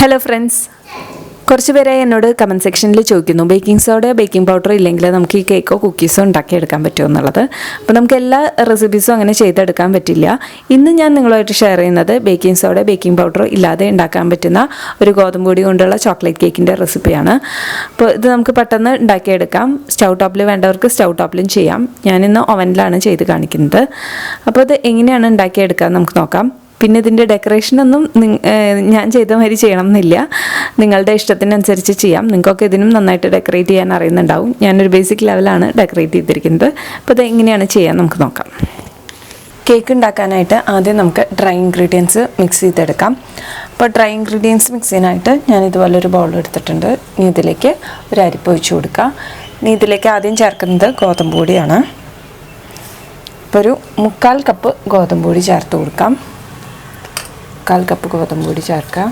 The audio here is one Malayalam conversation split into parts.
Hello friends. കുറച്ച് പേരെ എന്നോട് കമന്റ് സെക്ഷനിൽ ചോദിക്കുന്നു ബേക്കിംഗ് സോഡ ബേക്കിംഗ് പൗഡർ ഇല്ലെങ്കിൽ നമുക്ക് ഈ കേക്കോ കുക്കീസോ ഉണ്ടാക്കി എടുക്കാൻ പറ്റുമോ എന്നുള്ളത്. അപ്പോൾ നമുക്ക് എല്ലാ റെസിപ്പീസും അങ്ങനെ ചെയ്തെടുക്കാൻ പറ്റില്ല. ഇന്ന് ഞാൻ നിങ്ങളുമായിട്ട് ഷെയർ ചെയ്യുന്നത് ബേക്കിംഗ് സോഡ ബേക്കിംഗ് പൗഡർ ഇല്ലാതെ ഉണ്ടാക്കാൻ പറ്റുന്ന ഒരു ഗോതമ്പ് പൊടി കൊണ്ടുള്ള ചോക്ലേറ്റ് കേക്കിൻ്റെ റെസിപ്പിയാണ്. അപ്പോൾ ഇത് നമുക്ക് പെട്ടെന്ന് ഉണ്ടാക്കിയെടുക്കാം. സ്റ്റൗ ടോപ്പിൽ വേണ്ടവർക്ക് സ്റ്റൗ ടോപ്പിലും ചെയ്യാം. ഞാനിന്ന് ഓവനിലാണ് ചെയ്ത് കാണിക്കുന്നത്. അപ്പോൾ ഇത് എങ്ങനെയാണ് ഉണ്ടാക്കിയെടുക്കുക നമുക്ക് നോക്കാം. പിന്നെ ഇതിൻ്റെ ഡെക്കറേഷനൊന്നും ഞാൻ ചെയ്ത മാതിരി ചെയ്യണം എന്നില്ല, നിങ്ങളുടെ ഇഷ്ടത്തിനനുസരിച്ച് ചെയ്യാം. നിങ്ങൾക്കൊക്കെ ഇതിനും നന്നായിട്ട് ഡെക്കറേറ്റ് ചെയ്യാൻ അറിയുന്നുണ്ടാവും. ഞാനൊരു ബേസിക് ലെവലാണ് ഡെക്കറേറ്റ് ചെയ്തിരിക്കുന്നത്. അപ്പോൾ ഇത് എങ്ങനെയാണ് ചെയ്യാൻ നമുക്ക് നോക്കാം. കേക്ക് ഉണ്ടാക്കാനായിട്ട് ആദ്യം നമുക്ക് ഡ്രൈ ഇൻഗ്രീഡിയൻസ് മിക്സ് ചെയ്തെടുക്കാം. അപ്പോൾ ഡ്രൈ ഇൻഗ്രീഡിയൻസ് മിക്സ് ചെയ്യാനായിട്ട് ഞാൻ ഇതുപോലൊരു ബൗൾ എടുത്തിട്ടുണ്ട്. ഇനി ഇതിലേക്ക് ഒരു അരിപ്പ് ഒഴിച്ച് കൊടുക്കുക. ഇനി ഇതിലേക്ക് ആദ്യം ചേർക്കുന്നത് ഗോതമ്പ് പൊടിയാണ്. ഇപ്പോൾ ഒരു 3/4 കപ്പ് ഗോതമ്പ് പൊടി ചേർത്ത് കൊടുക്കാം. 1/4 കപ്പ് ഗോതമ്പ് പൊടി ചേർക്കാം.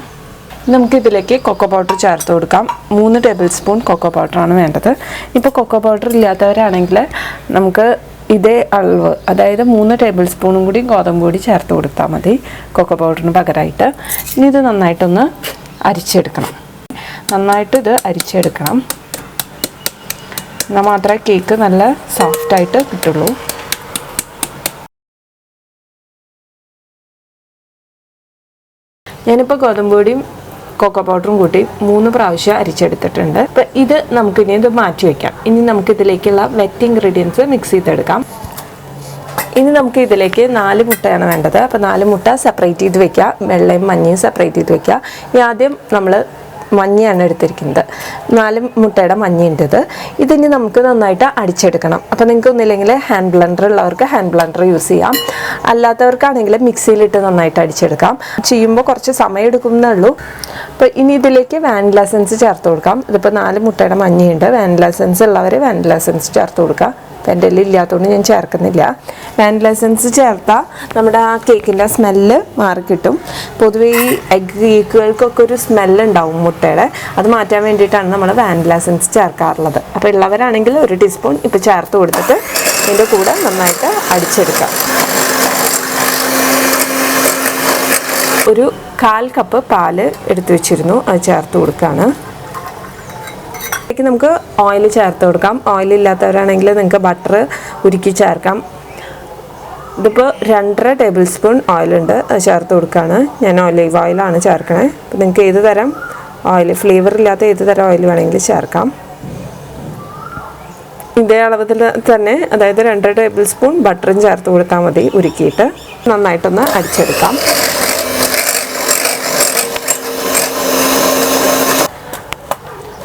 നമുക്കിതിലേക്ക് കൊക്കോ പൗഡർ ചേർത്ത് കൊടുക്കാം. 3 ടേബിൾ സ്പൂൺ കൊക്കോ പൗഡറാണ് വേണ്ടത്. ഇപ്പോൾ കൊക്കോ പൗഡർ ഇല്ലാത്തവരാണെങ്കിൽ നമുക്ക് ഇതേ അളവ്, അതായത് 3 ടേബിൾ സ്പൂണും കൂടി ഗോതമ്പ് പൊടി ചേർത്ത് കൊടുത്താൽ മതി കൊക്കോ പൗഡറിന് പകരമായിട്ട്. ഇനി ഇത് നന്നായിട്ടൊന്ന് അരിച്ചെടുക്കണം. ഇത് അരിച്ചെടുക്കണം. എന്നാൽ മാത്രമേ കേക്ക് നല്ല സോഫ്റ്റായിട്ട് കിട്ടുള്ളൂ. ഞാനിപ്പോൾ ഗോതമ്പ് പൊടിയും കൊക്കോ പൗഡറും കൂട്ടി 3 പ്രാവശ്യം അരിച്ചെടുത്തിട്ടുണ്ട്. അപ്പോൾ ഇത് നമുക്കിനി ഇത് മാറ്റി വയ്ക്കാം. ഇനി നമുക്കിതിലേക്കുള്ള വെറ്റ് ഇൻഗ്രീഡിയൻസ് മിക്സ് ചെയ്തെടുക്കാം. ഇനി നമുക്ക് ഇതിലേക്ക് 4 മുട്ടയാണ് വേണ്ടത്. അപ്പോൾ 4 മുട്ട സെപ്പറേറ്റ് ചെയ്ത് വെക്കുക. വെള്ളയും മഞ്ഞയും സെപ്പറേറ്റ് ചെയ്ത് വെക്കുക. ഇനി ആദ്യം നമ്മൾ മഞ്ഞയാണ് എടുത്തിരിക്കുന്നത്. 4 മുട്ടയുടെ മഞ്ഞയുണ്ട്. ഇതിനി നമുക്ക് നന്നായിട്ട് അടിച്ചെടുക്കണം. അപ്പോൾ നിങ്ങൾക്ക് ഒന്നില്ലെങ്കിൽ ഹാൻഡ് ബ്ലെൻഡർ ഉള്ളവർക്ക് ഹാൻഡ് ബ്ലെൻഡർ യൂസ് ചെയ്യാം. അല്ലാത്തവർക്കാണെങ്കിൽ മിക്സിയിലിട്ട് നന്നായിട്ട് അടിച്ചെടുക്കാം. ചെയ്യുമ്പോൾ കുറച്ച് സമയം എടുക്കുന്നേ ഉള്ളൂ. അപ്പോൾ ഇനി ഇതിലേക്ക് വാനില എസൻസ് ചേർത്ത് കൊടുക്കാം. ഇതിപ്പോൾ 4 മുട്ടയുടെ മഞ്ഞയുണ്ട്. വാനില എസൻസ് ഉള്ളവർ വാനില എസൻസ് ചേർത്ത് കൊടുക്കുക. എൻ്റെ കയ്യിൽ ഇല്ലാത്തതുകൊണ്ട് ഞാൻ ചേർക്കുന്നില്ല. വാനില എസൻസ് ചേർത്താൽ നമ്മുടെ ആ കേക്കിൻ്റെ സ്മെല്ല് മാറിക്കിട്ടും. പൊതുവേ ഈ എഗ് കേക്കുകൾക്കൊക്കെ ഒരു സ്മെല്ലുണ്ടാവും മുട്ടയുടെ. അത് മാറ്റാൻ വേണ്ടിയിട്ടാണ് നമ്മൾ വാനില എസൻസ് ചേർക്കാറുള്ളത്. അപ്പോൾ ഉള്ളവരാണെങ്കിൽ 1 ടീസ്പൂൺ ഇപ്പോൾ ചേർത്ത് കൊടുത്തിട്ട് ഇതിൻ്റെ കൂടെ നന്നായിട്ട് അടിച്ചെടുക്കാം. ഒരു 1/4 കപ്പ് പാല് എടുത്തു വെച്ചിരുന്നു, അത് ചേർത്ത് കൊടുക്കുകയാണ്. നമുക്ക് ഓയിൽ ചേർത്ത് കൊടുക്കാം. ഓയിൽ ഇല്ലാത്തവരാണെങ്കിൽ നിങ്ങൾക്ക് ബട്ടർ ഉരുക്കി ചേർക്കാം. ഇതിപ്പോൾ 2.5 ടേബിൾ സ്പൂൺ ഓയിലുണ്ട്, അത് ചേർത്ത് കൊടുക്കുകയാണ്. ഞാൻ ഒലീവ് ഓയിലാണ് ചേർക്കണേ. അപ്പോൾ നിങ്ങൾക്ക് ഏത് തരം ഓയിൽ, ഫ്ലേവർ ഇല്ലാത്ത ഏത് തരം ഓയിൽ വേണമെങ്കിലും ചേർക്കാം. ഇതേ അളവിൽ തന്നെ, അതായത് 2.5 ടേബിൾ സ്പൂൺ ബട്ടറും ചേർത്ത് കൊടുത്താൽ മതി. ഉരുക്കിയിട്ട് നന്നായിട്ടൊന്ന് അടിച്ചെടുക്കാം.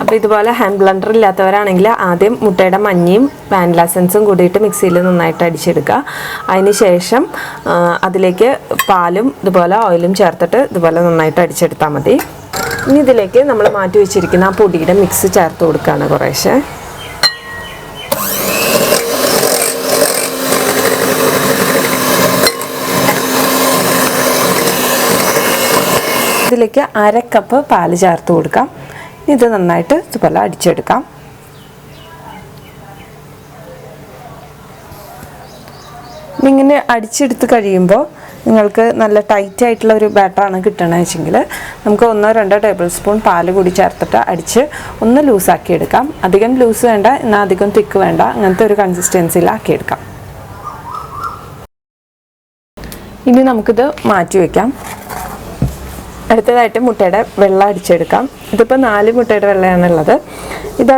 അപ്പോൾ ഇതുപോലെ ഹാൻഡ് ബ്ലെൻഡർ ഇല്ലാത്തവരാണെങ്കിൽ ആദ്യം മുട്ടയുടെ മഞ്ഞയും വാനില എസൻസും കൂടിയിട്ട് മിക്സിയിൽ നന്നായിട്ട് അടിച്ചെടുക്കുക. അതിന് ശേഷം അതിലേക്ക് പാലും ഇതുപോലെ ഓയിലും ചേർത്തിട്ട് ഇതുപോലെ നന്നായിട്ട് അടിച്ചെടുത്താൽ മതി. ഇനി ഇതിലേക്ക് നമ്മൾ മാറ്റി വെച്ചിരിക്കുന്ന ആ പൊടിയുടെ മിക്സ് ചേർത്ത് കൊടുക്കുകയാണ് കുറേശ്ശെ. ഇതിലേക്ക് 1/2 കപ്പ് പാല് ചേർത്ത് കൊടുക്കാം. ഇത് നന്നായിട്ട് ഇതുപോലെ അടിച്ചെടുക്കാം. ഇങ്ങനെ അടിച്ചെടുത്ത് കഴിയുമ്പോൾ നിങ്ങൾക്ക് നല്ല ടൈറ്റ് ആയിട്ടുള്ള ഒരു ബാറ്ററാണ് കിട്ടണമെന്ന് വെച്ചെങ്കിൽ നമുക്ക് 1-2 ടേബിൾ സ്പൂൺ പാല് കൂടി ചേർത്തിട്ട് അടിച്ച് ഒന്ന് ലൂസാക്കി എടുക്കാം. അധികം ലൂസ് വേണ്ട, എന്നാൽ അധികം തിക്ക് വേണ്ട, അങ്ങനത്തെ ഒരു കൺസിസ്റ്റൻസിയിലാക്കിയെടുക്കാം. ഇനി നമുക്കിത് മാറ്റി വയ്ക്കാം. അടുത്തതായിട്ട് മുട്ടയുടെ വെള്ളം അടിച്ചെടുക്കാം. ഇതിപ്പോൾ 4 മുട്ടയുടെ വെള്ളമാണുള്ളത്. ഇത്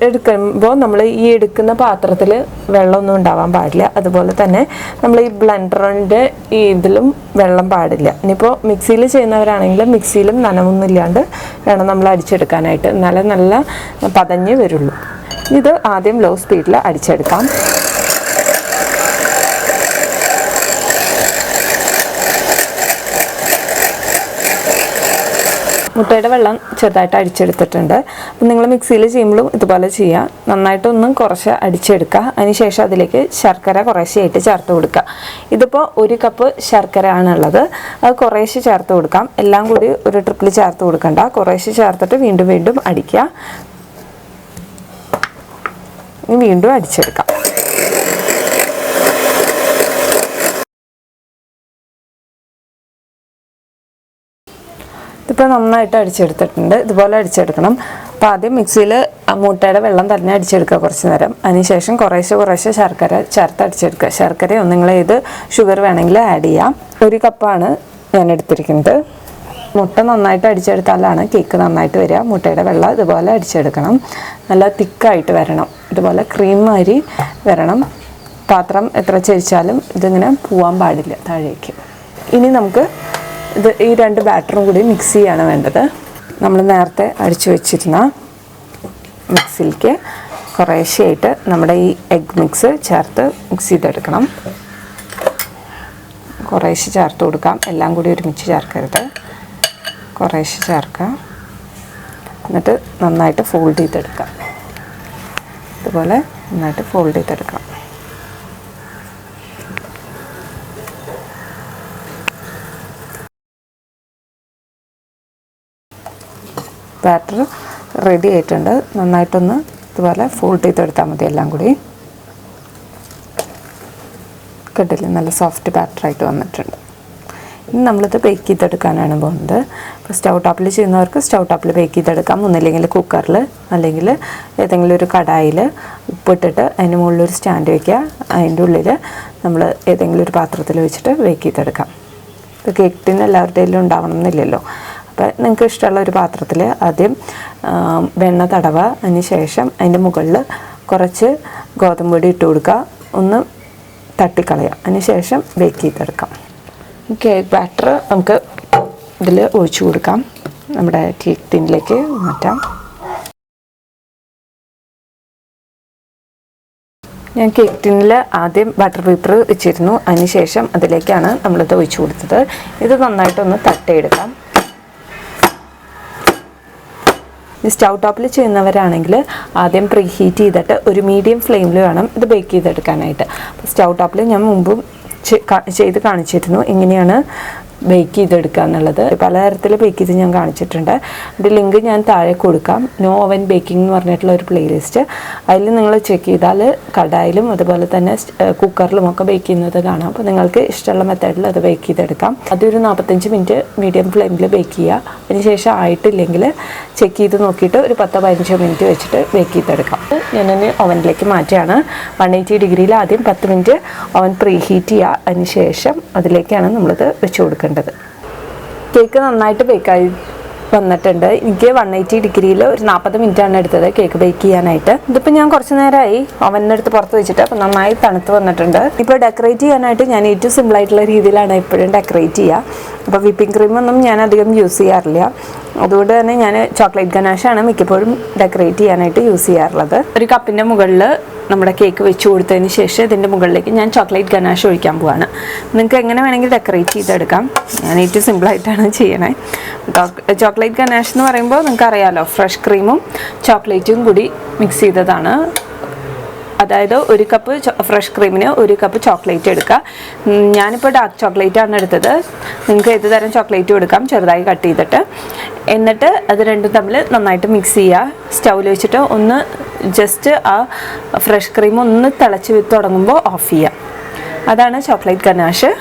എടുക്കുമ്പോൾ നമ്മൾ ഈ എടുക്കുന്ന പാത്രത്തിൽ വെള്ളമൊന്നും ഉണ്ടാവാൻ പാടില്ല. അതുപോലെ തന്നെ നമ്മൾ ഈ ബ്ലെൻഡറിൻ്റെ ഇതിലും വെള്ളം പാടില്ല. ഇനിയിപ്പോൾ മിക്സിയിൽ ചെയ്യുന്നവരാണെങ്കിൽ മിക്സിയിലും നനവൊന്നും ഇല്ലാണ്ട് വേണം നമ്മൾ അടിച്ചെടുക്കാനായിട്ട്, എന്നാലേ നല്ല പതഞ്ഞ് വരുള്ളൂ. ഇത് ആദ്യം ലോ സ്പീഡിൽ അടിച്ചെടുക്കാം. മുട്ടയുടെ വെള്ളം ചെറുതായിട്ട് അടിച്ചെടുത്തിട്ടുണ്ട്. അപ്പം നിങ്ങൾ മിക്സിയിൽ ചെയ്യുമ്പോഴും ഇതുപോലെ ചെയ്യുക. നന്നായിട്ടൊന്നും കുറച്ച് അടിച്ചെടുക്കുക. അതിനുശേഷം അതിലേക്ക് ശർക്കര കുറേശ്ശെയായിട്ട് ചേർത്ത് കൊടുക്കുക. ഇതിപ്പോൾ 1 കപ്പ് ശർക്കര ആണുള്ളത്. അത് കുറേശ്ശെ ചേർത്ത് കൊടുക്കാം. എല്ലാം കൂടി ഒരു ട്രിപ്പിൽ ചേർത്ത് കൊടുക്കണ്ട. കുറേശ്ശെ ചേർത്തിട്ട് വീണ്ടും വീണ്ടും അടിക്കുക. വീണ്ടും അടിച്ചെടുക്കാം. ഇതിപ്പോൾ നന്നായിട്ട് അടിച്ചെടുത്തിട്ടുണ്ട്. ഇതുപോലെ അടിച്ചെടുക്കണം. അപ്പോൾ ആദ്യം മിക്സിയിൽ മുട്ടയുടെ വെള്ളം തന്നെ അടിച്ചെടുക്കുക കുറച്ച് നേരം. അതിനുശേഷം കുറേശ്ശെ ശർക്കര ചേർത്ത് അടിച്ചെടുക്കുക. ശർക്കരയോ നിങ്ങൾ ഏത് ഷുഗർ വേണമെങ്കിൽ ആഡ് ചെയ്യാം. 1 കപ്പാണ് ഞാൻ എടുത്തിരിക്കുന്നത്. മുട്ട നന്നായിട്ട് അടിച്ചെടുത്താലാണ് കേക്ക് നന്നായിട്ട് വരിക. മുട്ടയുടെ വെള്ളം ഇതുപോലെ അടിച്ചെടുക്കണം. നല്ല തിക്കായിട്ട് വരണം. ഇതുപോലെ ക്രീം മാതിരി വരണം. പാത്രം എത്ര ചരിച്ചാലും ഇതിങ്ങനെ പോവാൻ പാടില്ല താഴേക്ക്. ഇനി നമുക്ക് ഈ 2 ബാറ്ററും കൂടി മിക്സ് ചെയ്യാണ് വേണ്ടത്. നമ്മൾ നേരത്തെ അടിച്ചു വെച്ചിരുന്ന മിക്സിയിലേക്ക് കുറേശ്ശെയായിട്ട് നമ്മുടെ ഈ എഗ് മിക്സ് ചേർത്ത് മിക്സ് ചെയ്തെടുക്കണം. കുറേശ്ശെ ചേർത്ത് കൊടുക്കാം. എല്ലാം കൂടി ഒരുമിച്ച് ചേർക്കരുത്. കുറേശ്ശെ ചേർക്കുക. എന്നിട്ട് നന്നായിട്ട് ഫോൾഡ് ചെയ്തെടുക്കാം. ഇതുപോലെ നന്നായിട്ട് ഫോൾഡ് ചെയ്തെടുക്കാം. ബാറ്റർ റെഡി ആയിട്ടുണ്ട്. നന്നായിട്ടൊന്ന് ഇതുപോലെ ഫോൾഡ് ചെയ്തെടുത്താൽ മതി എല്ലാം കൂടി. കണ്ടില്ലേ, നല്ല സോഫ്റ്റ് ബാറ്ററായിട്ട് വന്നിട്ടുണ്ട്. ഇനി നമ്മളിത് ബേക്ക് ചെയ്തെടുക്കാനാണ് പോകുന്നത്. ഇപ്പോൾ സ്റ്റൗ ടോപ്പിൽ ചെയ്യുന്നവർക്ക് സ്റ്റൗ ടോപ്പിൽ ബേക്ക് ചെയ്തെടുക്കാം. ഒന്നില്ലെങ്കിൽ കുക്കറിൽ, അല്ലെങ്കിൽ ഏതെങ്കിലും ഒരു കടായിൽ ഉപ്പിട്ടിട്ട് അതിന് മുകളിലൊരു സ്റ്റാൻഡ് വയ്ക്കുക. അതിൻ്റെ ഉള്ളിൽ നമ്മൾ ഏതെങ്കിലും ഒരു പാത്രത്തിൽ വെച്ചിട്ട് ബേക്ക് ചെയ്തെടുക്കാം. ഇപ്പോൾ കേക്ക് ടിൻ എല്ലാവരുടെയും ഉണ്ടാവണം എന്നില്ലല്ലോ. അപ്പോൾ നിങ്ങൾക്ക് ഇഷ്ടമുള്ള ഒരു പാത്രത്തിൽ ആദ്യം വെണ്ണ തടവുക. അതിന് ശേഷം അതിൻ്റെ മുകളിൽ കുറച്ച് ഗോതമ്പ് പൊടി ഇട്ട് കൊടുക്കുക. ഒന്ന് തട്ടിക്കളയുക. അതിന് ശേഷം ബേക്ക് ചെയ്തെടുക്കാം. കേക്ക് ബാറ്റർ നമുക്ക് ഇതിൽ ഒഴിച്ചു കൊടുക്കാം. നമ്മുടെ കേക്ക് ടിന്നിലേക്ക് മാറ്റാം. ഞാൻ കേക്ക് ടിന്നിൽ ആദ്യം ബട്ടർ പേപ്പർ വെച്ചിരുന്നു. അതിന് ശേഷം അതിലേക്കാണ് നമ്മളിത് ഒഴിച്ചു കൊടുത്തത്. ഇത് നന്നായിട്ടൊന്ന് തട്ടിയെടുക്കാം. ഈ സ്റ്റൗ ടോപ്പിൽ ചെയ്യുന്നവരാണെങ്കിൽ ആദ്യം പ്രീ ഹീറ്റ് ചെയ്തിട്ട് ഒരു മീഡിയം ഫ്ലെയിമിൽ വേണം ഇത് ബേക്ക് ചെയ്തെടുക്കാനായിട്ട്. അപ്പോൾ സ്റ്റൗ ടോപ്പിൽ ഞാൻ മുമ്പും ചെയ്ത് കാണിച്ചിരുന്നു എങ്ങനെയാണ് ബേക്ക് ചെയ്തെടുക്കുക എന്നുള്ളത്. പലതരത്തിൽ ബേക്ക് ചെയ്ത് ഞാൻ കാണിച്ചിട്ടുണ്ട്. അതിൻ്റെ ലിങ്ക് ഞാൻ താഴെ കൊടുക്കാം. നോ ഓവൻ ബേക്കിംഗ് എന്ന് പറഞ്ഞിട്ടുള്ള ഒരു പ്ലേലിസ്റ്റ്. അതിൽ നിങ്ങൾ ചെക്ക് ചെയ്താൽ കടായിലും അതുപോലെ തന്നെ കുക്കറിലും ഒക്കെ ബേക്ക് ചെയ്യുന്നത് കാണാം. അപ്പോൾ നിങ്ങൾക്ക് ഇഷ്ടമുള്ള മെത്തേഡിൽ അത് ബേക്ക് ചെയ്തെടുക്കാം. അതൊരു 45 മിനിറ്റ് മീഡിയം ഫ്ലെയിമിൽ ബേക്ക് ചെയ്യുക. അതിനുശേഷം ആയിട്ടില്ലെങ്കിൽ ചെക്ക് ചെയ്ത് നോക്കിയിട്ട് ഒരു 10-15 മിനിറ്റ് വെച്ചിട്ട് ബേക്ക് ചെയ്തെടുക്കാം. ഞാനൊന്ന് ഓവനിലേക്ക് മാറ്റുകയാണ്. 180 ഡിഗ്രിയിൽ ആദ്യം 10 മിനിറ്റ് ഓവൻ പ്രീ ഹീറ്റ് ചെയ്യുക. അതിന് ശേഷം അതിലേക്കാണ് നമ്മളിത് വെച്ച് കൊടുക്കേണ്ടത്. കേക്ക് നന്നായിട്ട് ബേക്കായി വന്നിട്ടുണ്ട്. എനിക്ക് 180 ഡിഗ്രിയിൽ ഒരു 40 മിനിറ്റാണ് എടുത്തത് കേക്ക് ബേക്ക് ചെയ്യാനായിട്ട്. ഇതിപ്പോൾ ഞാൻ കുറച്ച് നേരമായി ഓവനിനടുത്ത് പുറത്ത് വെച്ചിട്ട് അപ്പോൾ നന്നായി തണുത്ത് വന്നിട്ടുണ്ട്. ഇപ്പോൾ ഡെക്കറേറ്റ് ചെയ്യാനായിട്ട് ഞാൻ ഏറ്റവും സിമ്പിളായിട്ടുള്ള രീതിയിലാണ് എപ്പോഴും ഡെക്കറേറ്റ് ചെയ്യുക. അപ്പോൾ വിപ്പിംഗ് ക്രീമൊന്നും ഞാൻ അധികം യൂസ് ചെയ്യാറില്ല. അതുകൊണ്ട് തന്നെ ഞാൻ ചോക്ലേറ്റ് ഗനാഷാണ് മിക്കപ്പോഴും ഡെക്കറേറ്റ് ചെയ്യാനായിട്ട് യൂസ് ചെയ്യാറുള്ളത്. ഒരു കപ്പിൻ്റെ മുകളിൽ നമ്മുടെ കേക്ക് വെച്ച് കൊടുത്തതിന് ശേഷം ഇതിൻ്റെ മുകളിലേക്ക് ഞാൻ ചോക്ലേറ്റ് ഗനാഷ് ഒഴിക്കാൻ പോവാണ്. നിങ്ങൾക്ക് എങ്ങനെ വേണമെങ്കിൽ ഡെക്കറേറ്റ് ചെയ്തെടുക്കാം. ഞാൻ ഏറ്റവും സിമ്പിളായിട്ടാണ് ചെയ്യണേ. ചോക്ലേറ്റ് ഗനാഷ് എന്ന് പറയുമ്പോൾ നിങ്ങൾക്ക് അറിയാമല്ലോ, ഫ്രഷ് ക്രീമും ചോക്ലേറ്റും കൂടി മിക്സ് ചെയ്തതാണ്. അതായത് 1 കപ്പ് ഫ്രഷ് ക്രീമിന് 1 കപ്പ് ചോക്ലേറ്റ് എടുക്കുക. ഞാനിപ്പോൾ ഡാർക്ക് ചോക്ലേറ്റ് ആണ് എടുത്തത്. നിങ്ങൾക്ക് ഏത് തരം ചോക്ലേറ്റും എടുക്കാം, ചെറുതായി കട്ട് ചെയ്തിട്ട്. എന്നിട്ട് അത് രണ്ടും തമ്മിൽ നന്നായിട്ട് മിക്സ് ചെയ്യുക. സ്റ്റൗവിൽ വെച്ചിട്ട് ഒന്ന് ജസ്റ്റ് ആ ഫ്രഷ് ക്രീം ഒന്ന് തിളച്ച് തുടങ്ങുമ്പോൾ ഓഫ് ചെയ്യുക. അതാണ് ചോക്ലേറ്റ് ഗനാഷ്.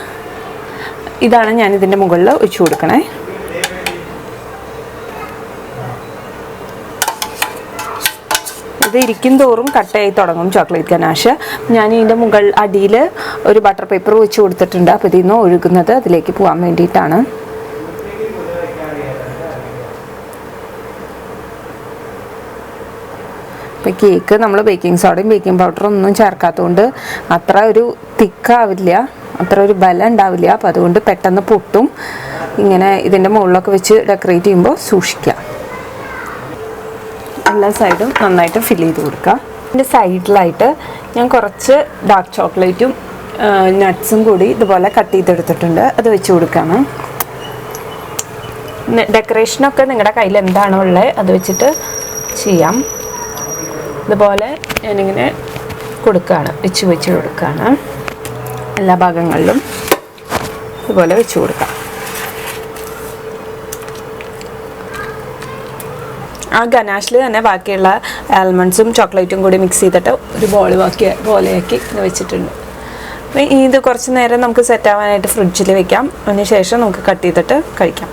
ഇതാണ് ഞാനിതിൻ്റെ മുകളിൽ ഒഴിച്ചു കൊടുക്കണേ. ഇത് ഇരിക്കും തോറും കട്ടയായി തുടങ്ങും ചോക്ലേറ്റ് ഗനാഷ്. ഞാൻ ഇതിൻ്റെ അടിയിൽ ഒരു ബട്ടർ പേപ്പർ വെച്ച് കൊടുത്തിട്ടുണ്ട്. അപ്പോൾ ഇതിൽ നിന്ന് ഒഴുകുന്നത് അതിലേക്ക് പോകാൻ വേണ്ടിയിട്ടാണ്. ഇപ്പോൾ കേക്ക് നമ്മൾ ബേക്കിംഗ് സോഡയും ബേക്കിംഗ് പൗഡറും ഒന്നും ചേർക്കാത്തതുകൊണ്ട് അത്ര ഒരു തിക്കാവില്ല, അത്ര ഒരു ബലം ഉണ്ടാവില്ല. അപ്പോൾ അതുകൊണ്ട് പെട്ടെന്ന് പൊട്ടും. ഇങ്ങനെ ഇതിൻ്റെ മുകളിലൊക്കെ വെച്ച് ഡെക്കറേറ്റ് ചെയ്യുമ്പോൾ സൂക്ഷിക്കുക. എല്ലാ സൈഡും നന്നായിട്ട് ഫിൽ ചെയ്ത് കൊടുക്കുക. ഇതിൻ്റെ സൈഡിലായിട്ട് ഞാൻ കുറച്ച് ഡാർക്ക് ചോക്ലേറ്റും നട്ട്സും കൂടി ഇതുപോലെ കട്ട് ചെയ്തെടുത്തിട്ടുണ്ട്. അത് വെച്ച് കൊടുക്കുകയാണ്. ഡെക്കറേഷനൊക്കെ നിങ്ങളുടെ കയ്യിൽ എന്താണോ ഉള്ളത് അത് വെച്ചിട്ട് ചെയ്യാം. ഇതുപോലെ ഞാനിങ്ങനെ കൊടുക്കുകയാണ്, വെച്ച് കൊടുക്കുകയാണ്. എല്ലാ ഭാഗങ്ങളിലും ഇതുപോലെ വെച്ച് കൊടുക്കാം. ആ ഗനാഷിൽ തന്നെ ബാക്കിയുള്ള ആൽമണ്ട്സും ചോക്ലേറ്റും കൂടി മിക്സ് ചെയ്തിട്ട് ഒരു പോലെയാക്കി വെച്ചിട്ടുണ്ട്. അപ്പോൾ ഇത് കുറച്ച് നേരം നമുക്ക് സെറ്റ് ആവാനായിട്ട് ഫ്രിഡ്ജിൽ വെക്കാം. അതിന് ശേഷം നമുക്ക് കട്ട് ചെയ്തിട്ട് കഴിക്കാം.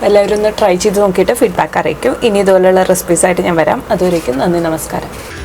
എല്ലാവരും ഒന്ന് ട്രൈ ചെയ്ത് നോക്കിയിട്ട് ഫീഡ്ബാക്ക് അറിയിക്കും. ഇനി ഇതുപോലെയുള്ള റെസിപ്പീസായിട്ട് ഞാൻ വരാം. അതുവരേക്കും നന്ദി, നമസ്കാരം.